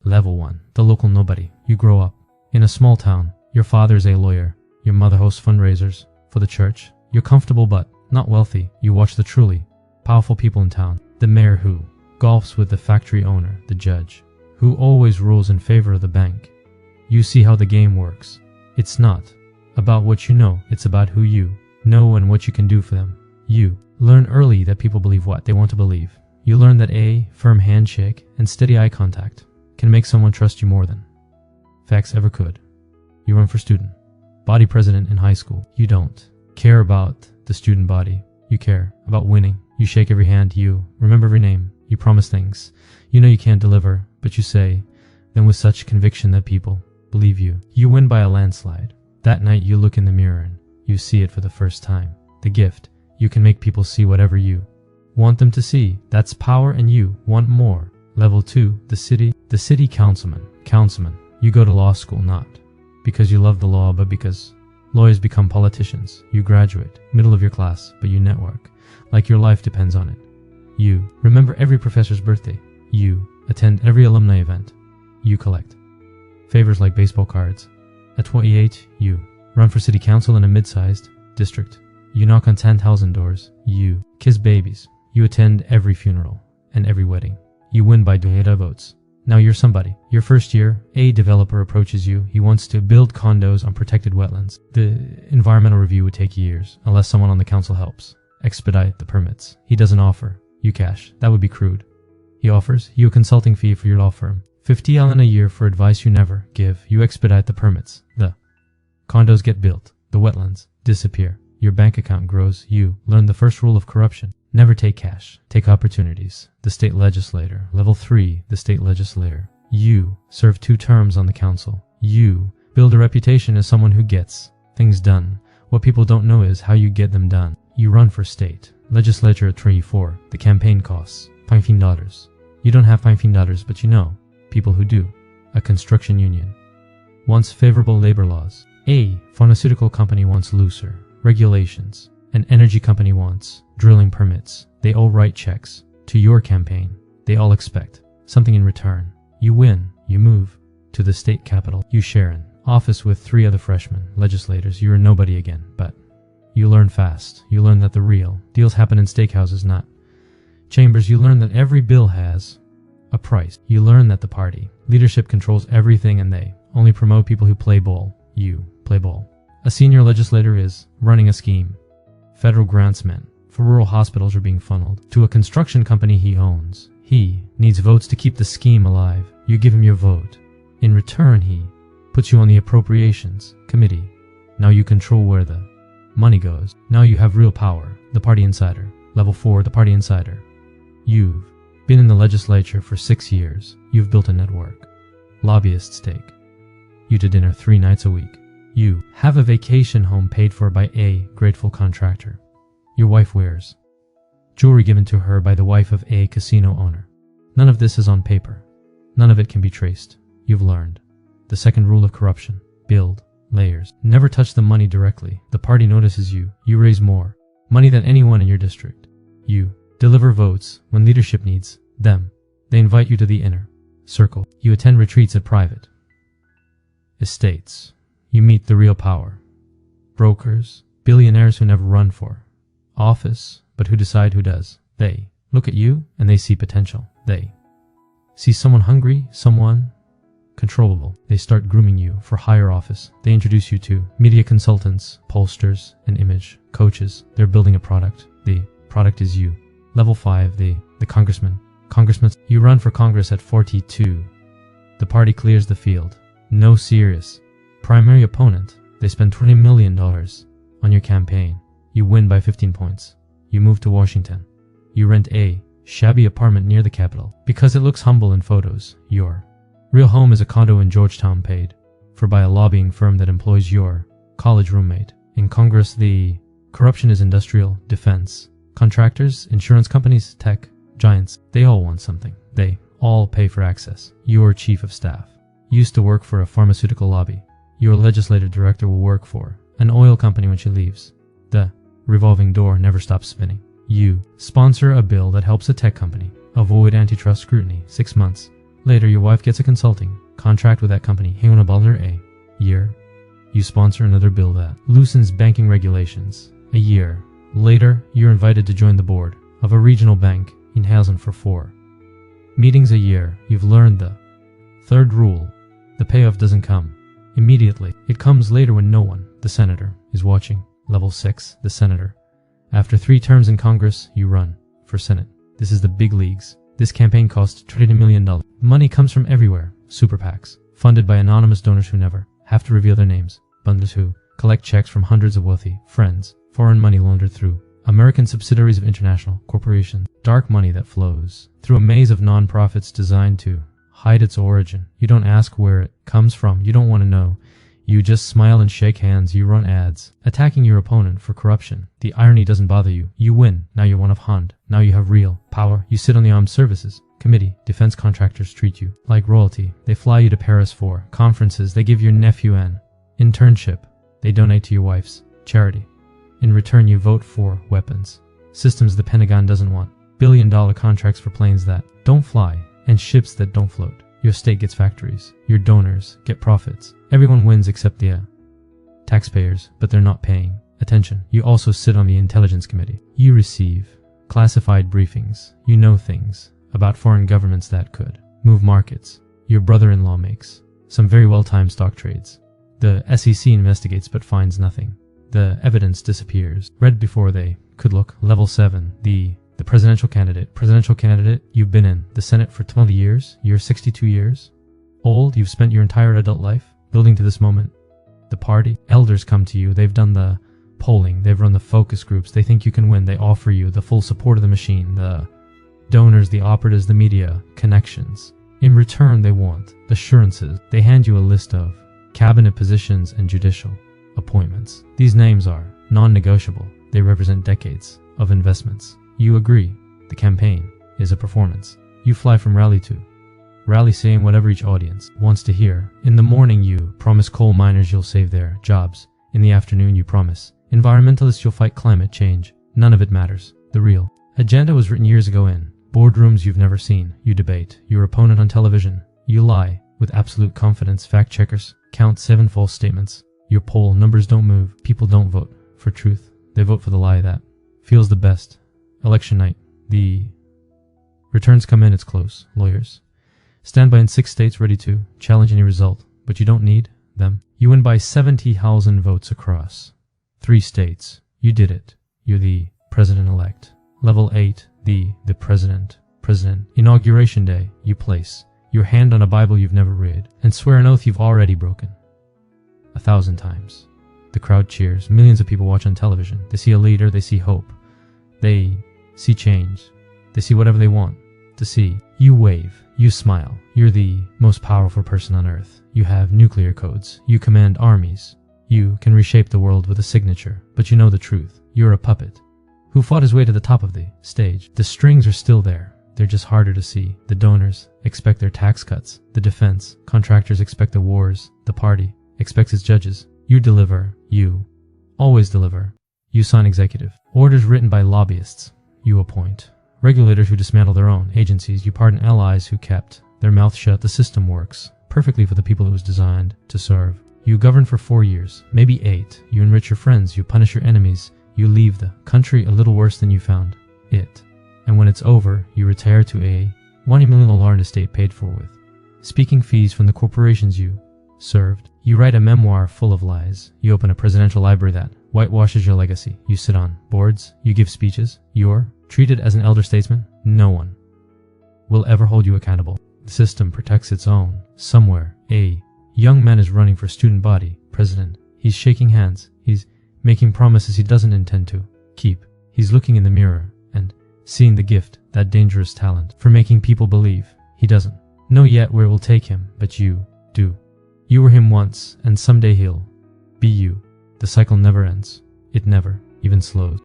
Level 1. The local nobody. You grow up in a small town. Your father's a lawyer. Your mother hosts fundraisers for the church. You're comfortable but not wealthy. You watch the truly powerful people in town. The mayor who golfs with the factory owner. The judge who always rules in favor of the bank. You see how the game works. It's not about what you know. It's about who you know and what you can do for them. You learn early that people believe what they want to believe. You learn that a firm handshake and steady eye contact can make someone trust you more than facts ever could. You run for student body president in high school. You don't care about the student body. You care about winning. You shake every hand. You remember every name. You promise things you know you can't deliver, but you say them with such conviction that people believe you. You win by a landslide. That night you look in the mirror and you see it for the first time. The gift. You can make people see whatever you want them to see. That's power, and you want more. Level 2. The city councilman. You go to law school not because you love the law, but because lawyers become politicians. You graduate, middle of your class, but you network like your life depends on it. You remember every professor's birthday. You attend every alumni event. You collect favors like baseball cards. At 28, you run for city council in a mid-sized district. You knock on 10,000 doors. You kiss babies. You attend every funeral and every wedding. You win by Doheda votes. Now you're somebody. Your first year, a developer approaches you. He wants to build condos on protected wetlands. The environmental review would take years, unless someone on the council helps expedite the permits. He doesn't offer you cash. That would be crude. He offers you a consulting fee for your law firm. 50 Allen a year for advice you never give. You expedite the permits. The condos get built. The wetlands disappear. Your bank account grows. You learn the first rule of corruption. Never take cash. Take opportunities. The state legislator. Level 3. The state legislator. You serve 2 terms on the council. You build a reputation as someone who gets things done. What people don't know is how you get them done. You run for state legislature at 24. The campaign costs $15. You don't have $15, but you know people who do. A construction union wants favorable labor laws. A pharmaceutical company wants looser regulations. An energy company wants drilling permits. They all write checks to your campaign. They all expect something in return. You win. You move to the state capital. You share an office with 3 other freshmen legislators. You're a nobody again, but you learn fast. You learn that the real deals happen in steakhouses, not chambers. You learn that every bill has a price. You learn that the party leadership controls everything and they only promote people who play ball. You play ball. A senior legislator is running a scheme. Federal grants meant for rural hospitals are being funneled to a construction company he owns. He needs votes to keep the scheme alive. You give him your vote. In return, he puts you on the appropriations committee. Now you control where the money goes. Now you have real power. The party insider. Level 4, the party insider. You've been in the legislature for 6 years. You've built a network. Lobbyists take you to dinner 3 nights a week. You have a vacation home paid for by a grateful contractor. Your wife wears jewelry given to her by the wife of a casino owner. None of this is on paper. None of it can be traced. You've learned the second rule of corruption. Build layers. Never touch the money directly. The party notices you. You raise more money than anyone in your district. You deliver votes when leadership needs them. They invite you to the inner circle. You attend retreats at private estates. You meet the real power. Brokers, billionaires who never run for office, but who decide who does. They look at you and they see potential. They see someone hungry, someone controllable. They start grooming you for higher office. They introduce you to media consultants, pollsters, and image coaches. They're building a product. The product is you. Level 5, the congressman. Congressman, you run for Congress at 42. The party clears the field. No serious primary opponent. They spend $20 million on your campaign. You win by 15 points. You move to Washington. You rent a shabby apartment near the Capitol because it looks humble in photos. Your real home is a condo in Georgetown paid for by a lobbying firm that employs your college roommate. In Congress, the corruption is industrial, defense, contractors, insurance companies, tech, giants. They all want something. They all pay for access. Your chief of staff used to work for a pharmaceutical lobby. Your legislative director will work for an oil company when she leaves. The revolving door never stops spinning. You sponsor a bill that helps a tech company avoid antitrust scrutiny. 6 months Later, your wife gets a consulting contract with that company. Hang on about a year. You sponsor another bill that loosens banking regulations. A year. Later, you're invited to join the board of a regional bank in Helsinki for 4 meetings a year. You've learned the third rule. The payoff doesn't come immediately. It comes later when no one, the senator, is watching. Level 6, the senator. After 3 terms in Congress, you run for Senate. This is the big leagues. This campaign costs $30 million. Money comes from everywhere. Super PACs, funded by anonymous donors who never have to reveal their names. Bundlers who collect checks from hundreds of wealthy friends. Foreign money laundered through American subsidiaries of international corporations. Dark money that flows through a maze of non-profits designed to hide its origin. You don't ask where it comes from. You don't want to know. You just smile and shake hands. You run ads, attacking your opponent for corruption. The irony doesn't bother you. You win. Now you're one of Hund. Now you have real power. You sit on the Armed Services Committee. Defense contractors treat you like royalty. They fly you to Paris for conferences. They give your nephew an internship. They donate to your wife's charity. In return, you vote for weapons. Systems the Pentagon doesn't want. $billion contracts for planes that don't fly and ships that don't float. Your state gets factories. Your donors get profits. Everyone wins except the taxpayers, but they're not paying attention. You also sit on the Intelligence Committee. You receive classified briefings. You know things about foreign governments that could move markets. Your brother-in-law makes some very well-timed stock trades. The SEC investigates but finds nothing. The evidence disappears. Read before they could look. Level 7, the presidential candidate. Presidential candidate, you've been in the Senate for 20 years. You're 62 years old. You've spent your entire adult life building to this moment. The party elders come to you. They've done the polling. They've run the focus groups. They think you can win. They offer you the full support of the machine, the donors, the operatives, the media, connections. In return, they want assurances. They hand you a list of cabinet positions and judicial appointments. These names are non-negotiable. They represent decades of investments. You agree. The campaign is a performance. You fly from rally to rally saying whatever each audience wants to hear. In the morning, you promise coal miners you'll save their jobs. In the afternoon, you promise environmentalists you'll fight climate change. None of it matters. The real agenda was written years ago in boardrooms you've never seen. You debate your opponent on television. You lie with absolute confidence. Fact checkers count 7 false statements. Your poll numbers don't move. People don't vote for truth. They vote for the lie that feels the best. Election night. The returns come in. It's close. Lawyers stand by in 6 states ready to challenge any result, but you don't need them. You win by 70,000 votes across 3 states. You did it. You're the president-elect. Level 8. The president. Inauguration day. You place your hand on a Bible you've never read and swear an oath you've already broken 1,000 times. The crowd cheers. Millions of people watch on television. They see a leader. They see hope. They see change. They see whatever they want to see. You wave. You smile. You're the most powerful person on earth. You have nuclear codes. You command armies. You can reshape the world with a signature. But you know the truth. You're a puppet who fought his way to the top of the stage. The strings are still there. They're just harder to see. The donors expect their tax cuts. The defense contractors expect the wars. The party expects its judges. You deliver. You always deliver. You sign executive orders written by lobbyists. You appoint regulators who dismantle their own agencies. You pardon allies who kept their mouth shut. The system works perfectly for the people it was designed to serve. You govern for 4 years, maybe 8. You enrich your friends. You punish your enemies. You leave the country a little worse than you found it. And when it's over, you retire to a $1 million estate paid for with speaking fees from the corporations you served. You write a memoir full of lies. You open a presidential library that whitewashes your legacy. You sit on boards. You give speeches. You're treated as an elder statesman. No one will ever hold you accountable. The system protects its own. Somewhere, a young man is running for student body president. He's shaking hands. He's making promises he doesn't intend to keep. He's looking in the mirror and seeing the gift, that dangerous talent for making people believe he doesn't know yet where it will take him, but you do. You were him once, and someday he'll be you. The cycle never ends. It never even slows.